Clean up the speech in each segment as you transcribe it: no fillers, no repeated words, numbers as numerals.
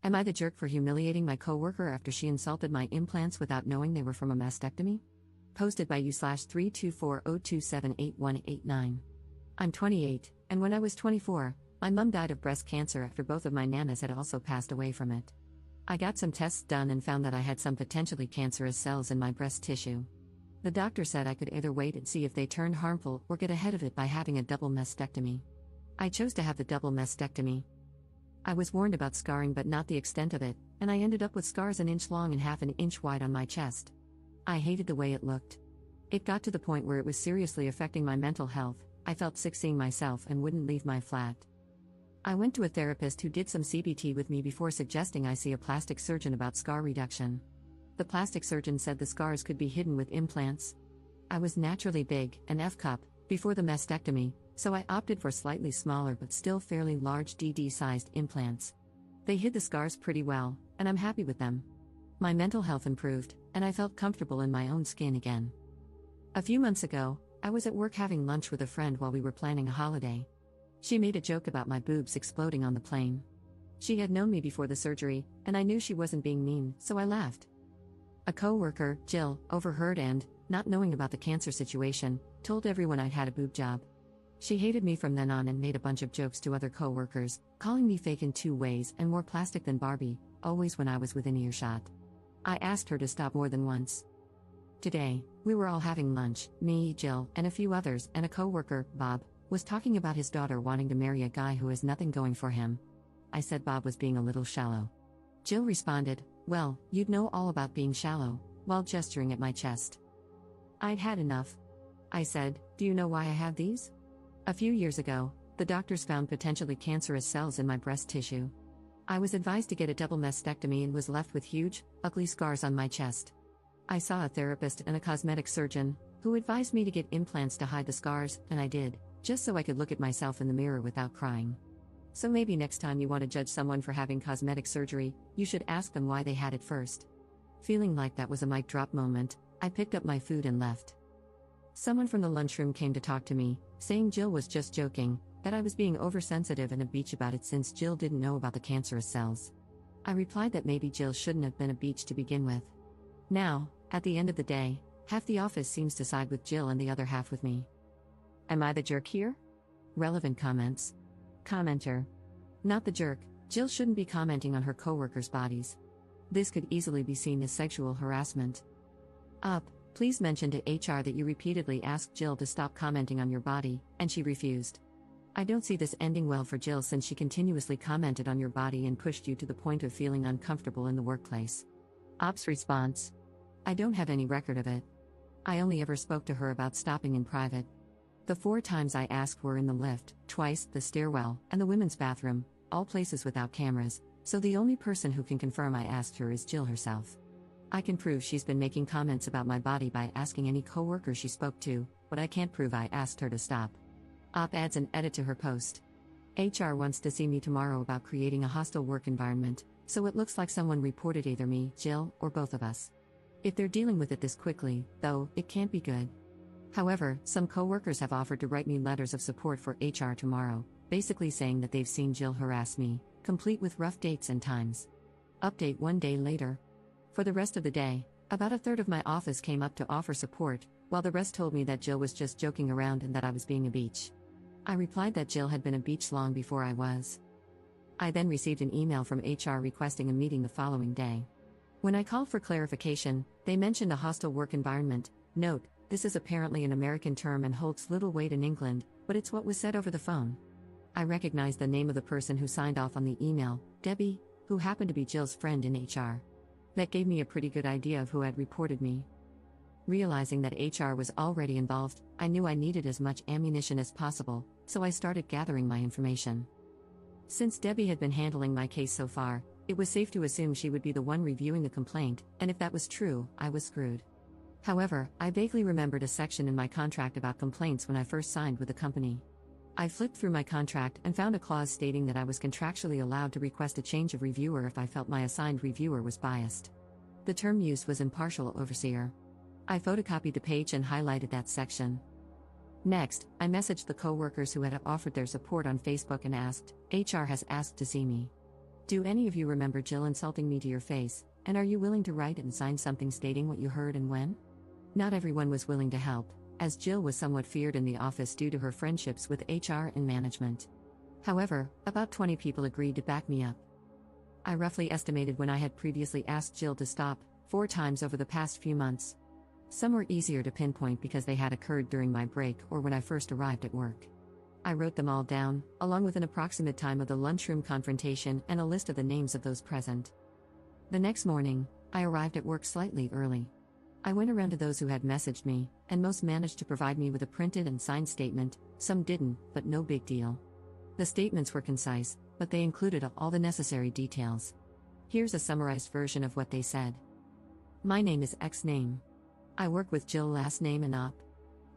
Am I the jerk for humiliating my coworker after she insulted my implants without knowing they were from a mastectomy? Posted by u/32402788189. I'm 28, and when I was 24, my mum died of breast cancer after both of my nanas had also passed away from it. I got some tests done and found that I had some potentially cancerous cells in my breast tissue. The doctor said I could either wait and see if they turned harmful or get ahead of it by having a double mastectomy. I chose to have the double mastectomy. I was warned about scarring but not the extent of it, and I ended up with scars an inch long and half an inch wide on my chest. I hated the way it looked. It got to the point where it was seriously affecting my mental health. I felt sick seeing myself and wouldn't leave my flat. I went to a therapist who did some CBT with me before suggesting I see a plastic surgeon about scar reduction. The plastic surgeon said the scars could be hidden with implants. I was naturally big, an F-cup, before the mastectomy, so I opted for slightly smaller but still fairly large DD-sized implants. They hid the scars pretty well, and I'm happy with them. My mental health improved, and I felt comfortable in my own skin again. A few months ago, I was at work having lunch with a friend while we were planning a holiday. She made a joke about my boobs exploding on the plane. She had known me before the surgery, and I knew she wasn't being mean, so I laughed. A coworker, Jill, overheard and, not knowing about the cancer situation, told everyone I'd had a boob job. She hated me from then on and made a bunch of jokes to other coworkers, calling me fake in 2 ways and more plastic than Barbie, always when I was within earshot. I asked her to stop more than once. Today, we were all having lunch, me, Jill, and a few others, and a coworker, Bob, was talking about his daughter wanting to marry a guy who has nothing going for him. I said Bob was being a little shallow. Jill responded, "Well, you'd know all about being shallow," while gesturing at my chest. I'd had enough. I said, "Do you know why I have these? A few years ago, the doctors found potentially cancerous cells in my breast tissue. I was advised to get a double mastectomy and was left with huge, ugly scars on my chest. I saw a therapist and a cosmetic surgeon, who advised me to get implants to hide the scars, and I did, just so I could look at myself in the mirror without crying. So maybe next time you want to judge someone for having cosmetic surgery, you should ask them why they had it first." Feeling like that was a mic drop moment, I picked up my food and left. Someone from the lunchroom came to talk to me, saying Jill was just joking, that I was being oversensitive and a beach about it since Jill didn't know about the cancerous cells. I replied that maybe Jill shouldn't have been a beach to begin with. Now, at the end of the day, half the office seems to side with Jill and the other half with me. Am I the jerk here? Relevant comments. Commenter. Not the jerk. Jill shouldn't be commenting on her coworkers' bodies. This could easily be seen as sexual harassment. Up. Please mention to HR that you repeatedly asked Jill to stop commenting on your body, and she refused. I don't see this ending well for Jill since she continuously commented on your body and pushed you to the point of feeling uncomfortable in the workplace. Op's response. I don't have any record of it. I only ever spoke to her about stopping in private. The 4 times I asked were in the lift, twice the stairwell, and the women's bathroom, all places without cameras, so the only person who can confirm I asked her is Jill herself. I can prove she's been making comments about my body by asking any coworker she spoke to, but I can't prove I asked her to stop. Op adds an edit to her post. HR wants to see me tomorrow about creating a hostile work environment, so it looks like someone reported either me, Jill, or both of us. If they're dealing with it this quickly, though, it can't be good. However, some coworkers have offered to write me letters of support for HR tomorrow, basically saying that they've seen Jill harass me, complete with rough dates and times. Update 1 day later. For the rest of the day, about a third of my office came up to offer support, while the rest told me that Jill was just joking around and that I was being a beach. I replied that Jill had been a beach long before I was. I then received an email from HR requesting a meeting the following day. When I called for clarification, they mentioned a hostile work environment. Note, this is apparently an American term and holds little weight in England, but it's what was said over the phone. I recognized the name of the person who signed off on the email, Debbie, who happened to be Jill's friend in HR. That gave me a pretty good idea of who had reported me. Realizing that HR was already involved, I knew I needed as much ammunition as possible, so I started gathering my information. Since Debbie had been handling my case so far, it was safe to assume she would be the one reviewing the complaint, and if that was true, I was screwed. However, I vaguely remembered a section in my contract about complaints when I first signed with the company. I flipped through my contract and found a clause stating that I was contractually allowed to request a change of reviewer if I felt my assigned reviewer was biased. The term used was impartial overseer. I photocopied the page and highlighted that section. Next, I messaged the coworkers who had offered their support on Facebook and asked, HR has asked to see me. Do any of you remember Jill insulting me to your face, and are you willing to write and sign something stating what you heard and when? Not everyone was willing to help, as Jill was somewhat feared in the office due to her friendships with HR and management. However, about 20 people agreed to back me up. I roughly estimated when I had previously asked Jill to stop, 4 times over the past few months. Some were easier to pinpoint because they had occurred during my break or when I first arrived at work. I wrote them all down, along with an approximate time of the lunchroom confrontation and a list of the names of those present. The next morning, I arrived at work slightly early. I went around to those who had messaged me, and most managed to provide me with a printed and signed statement, some didn't, but no big deal. The statements were concise, but they included all the necessary details. Here's a summarized version of what they said. My name is X name. I work with Jill last name and op.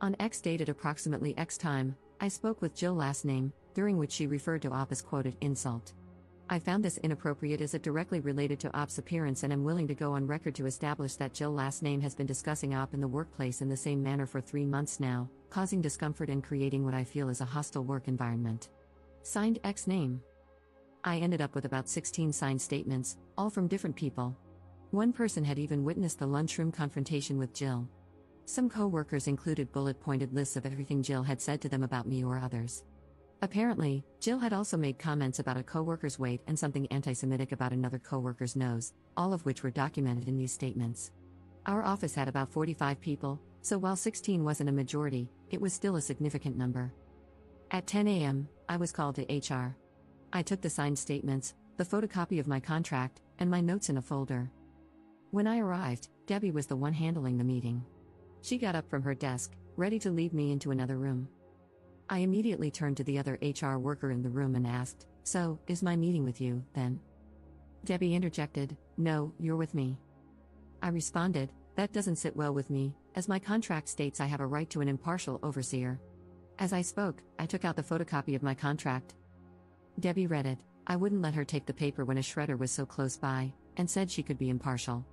On X date at approximately X time, I spoke with Jill last name, during which she referred to op as quoted insult. I found this inappropriate as it directly related to op's appearance and am willing to go on record to establish that Jill last name has been discussing op in the workplace in the same manner for 3 months now, causing discomfort and creating what I feel is a hostile work environment. Signed X name. I ended up with about 16 signed statements, all from different people. One person had even witnessed the lunchroom confrontation with Jill. Some co-workers included bullet-pointed lists of everything Jill had said to them about me or others. Apparently, Jill had also made comments about a co-worker's weight and something anti-Semitic about another co-worker's nose, all of which were documented in these statements. Our office had about 45 people, so while 16 wasn't a majority, it was still a significant number. At 10 a.m., I was called to HR. I took the signed statements, the photocopy of my contract, and my notes in a folder. When I arrived, Debbie was the one handling the meeting. She got up from her desk, ready to lead me into another room. I immediately turned to the other HR worker in the room and asked, "So, is my meeting with you, then?" Debbie interjected, "No, you're with me." I responded, "That doesn't sit well with me, as my contract states I have a right to an impartial overseer." As I spoke, I took out the photocopy of my contract. Debbie read it. I wouldn't let her take the paper when a shredder was so close by, and said she could be impartial.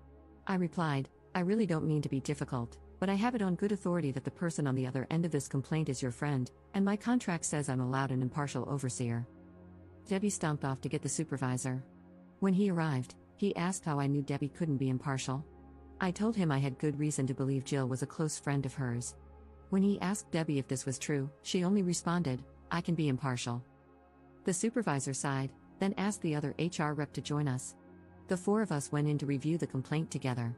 I replied, "I really don't mean to be difficult, but I have it on good authority that the person on the other end of this complaint is your friend, and my contract says I'm allowed an impartial overseer." Debbie stomped off to get the supervisor. When he arrived, he asked how I knew Debbie couldn't be impartial. I told him I had good reason to believe Jill was a close friend of hers. When he asked Debbie if this was true, she only responded, "I can be impartial." The supervisor sighed, then asked the other HR rep to join us. The 4 of us went in to review the complaint together.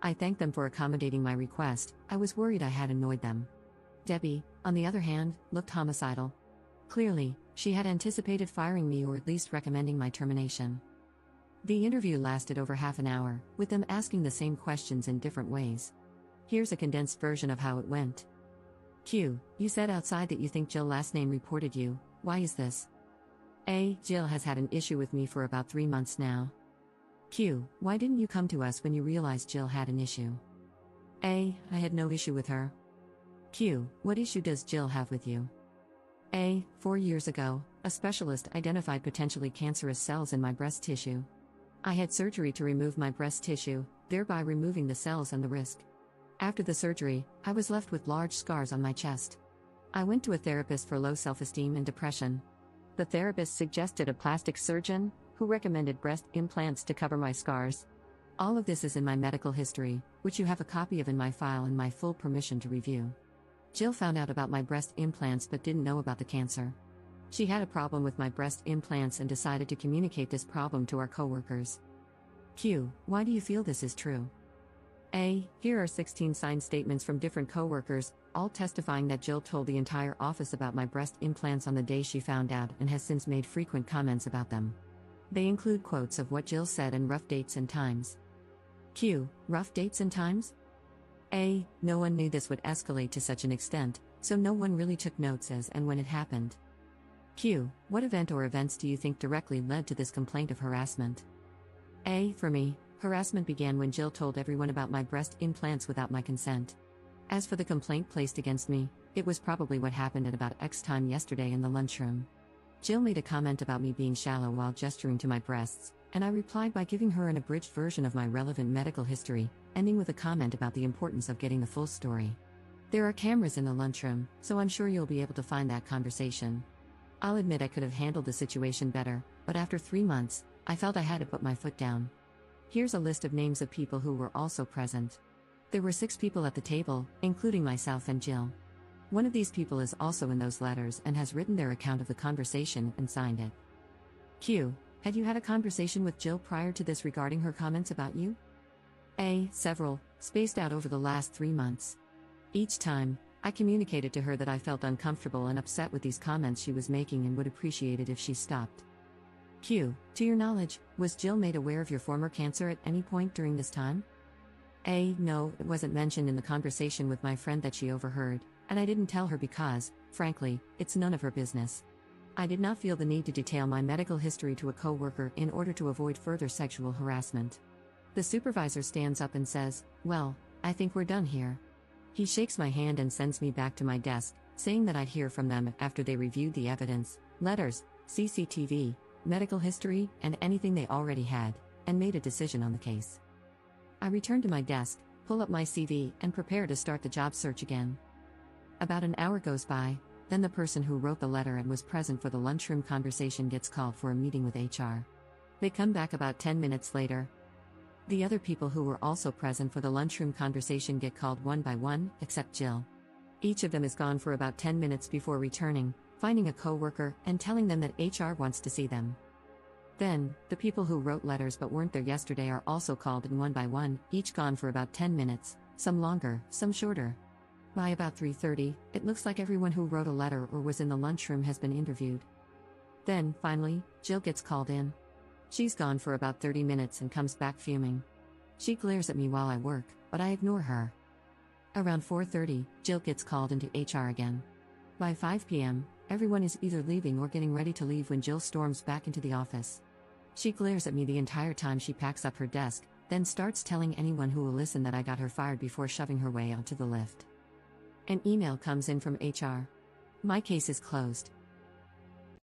I thanked them for accommodating my request. I was worried I had annoyed them. Debbie, on the other hand, looked homicidal. Clearly, she had anticipated firing me or at least recommending my termination. The interview lasted over half an hour, with them asking the same questions in different ways. Here's a condensed version of how it went. Q. You said outside that you think Jill last name reported you. Why is this? A. Jill has had an issue with me for about 3 months now. Q. Why didn't you come to us when you realized Jill had an issue? A. I had no issue with her. Q. What issue does Jill have with you? A. 4 years ago, a specialist identified potentially cancerous cells in my breast tissue. I had surgery to remove my breast tissue, thereby removing the cells and the risk. After the surgery, I was left with large scars on my chest. I went to a therapist for low self-esteem and depression. The therapist suggested a plastic surgeon, who recommended breast implants to cover my scars. All of this is in my medical history, which you have a copy of in my file and my full permission to review. Jill found out about my breast implants but didn't know about the cancer. She had a problem with my breast implants and decided to communicate this problem to our coworkers. Q. Why do you feel this is true? A. Here are 16 signed statements from different coworkers, all testifying that Jill told the entire office about my breast implants on the day she found out and has since made frequent comments about them. They include quotes of what Jill said and rough dates and times. Q. Rough dates and times? A. No one knew this would escalate to such an extent, so no one really took notes as and when it happened. Q. What event or events do you think directly led to this complaint of harassment? A. For me, harassment began when Jill told everyone about my breast implants without my consent. As for the complaint placed against me, it was probably what happened at about X time yesterday in the lunchroom. Jill made a comment about me being shallow while gesturing to my breasts, and I replied by giving her an abridged version of my relevant medical history, ending with a comment about the importance of getting the full story. There are cameras in the lunchroom, so I'm sure you'll be able to find that conversation. I'll admit I could have handled the situation better, but after 3 months, I felt I had to put my foot down. Here's a list of names of people who were also present. There were 6 people at the table, including myself and Jill. One of these people is also in those letters and has written their account of the conversation and signed it. Q. Had you had a conversation with Jill prior to this regarding her comments about you? A. Several, spaced out over the last 3 months. Each time, I communicated to her that I felt uncomfortable and upset with these comments she was making and would appreciate it if she stopped. Q. To your knowledge, was Jill made aware of your former cancer at any point during this time? A. No, it wasn't mentioned in the conversation with my friend that she overheard, and I didn't tell her because, frankly, it's none of her business. I did not feel the need to detail my medical history to a coworker in order to avoid further sexual harassment. The supervisor stands up and says, "Well, I think we're done here." He shakes my hand and sends me back to my desk, saying that I'd hear from them after they reviewed the evidence, letters, CCTV, medical history, and anything they already had, and made a decision on the case. I return to my desk, pull up my CV, and prepare to start the job search again. About an hour goes by, then the person who wrote the letter and was present for the lunchroom conversation gets called for a meeting with HR. They come back about 10 minutes later. The other people who were also present for the lunchroom conversation get called one by one, except Jill. Each of them is gone for about 10 minutes before returning, finding a coworker, and telling them that HR wants to see them. Then, the people who wrote letters but weren't there yesterday are also called in one by one, each gone for about 10 minutes, some longer, some shorter. By about 3:30, it looks like everyone who wrote a letter or was in the lunchroom has been interviewed. Then, finally, Jill gets called in. She's gone for about 30 minutes and comes back fuming. She glares at me while I work, but I ignore her. Around 4:30, Jill gets called into HR again. By 5 p.m., everyone is either leaving or getting ready to leave when Jill storms back into the office. She glares at me the entire time she packs up her desk, then starts telling anyone who will listen that I got her fired before shoving her way onto the lift. An email comes in from HR. My case is closed.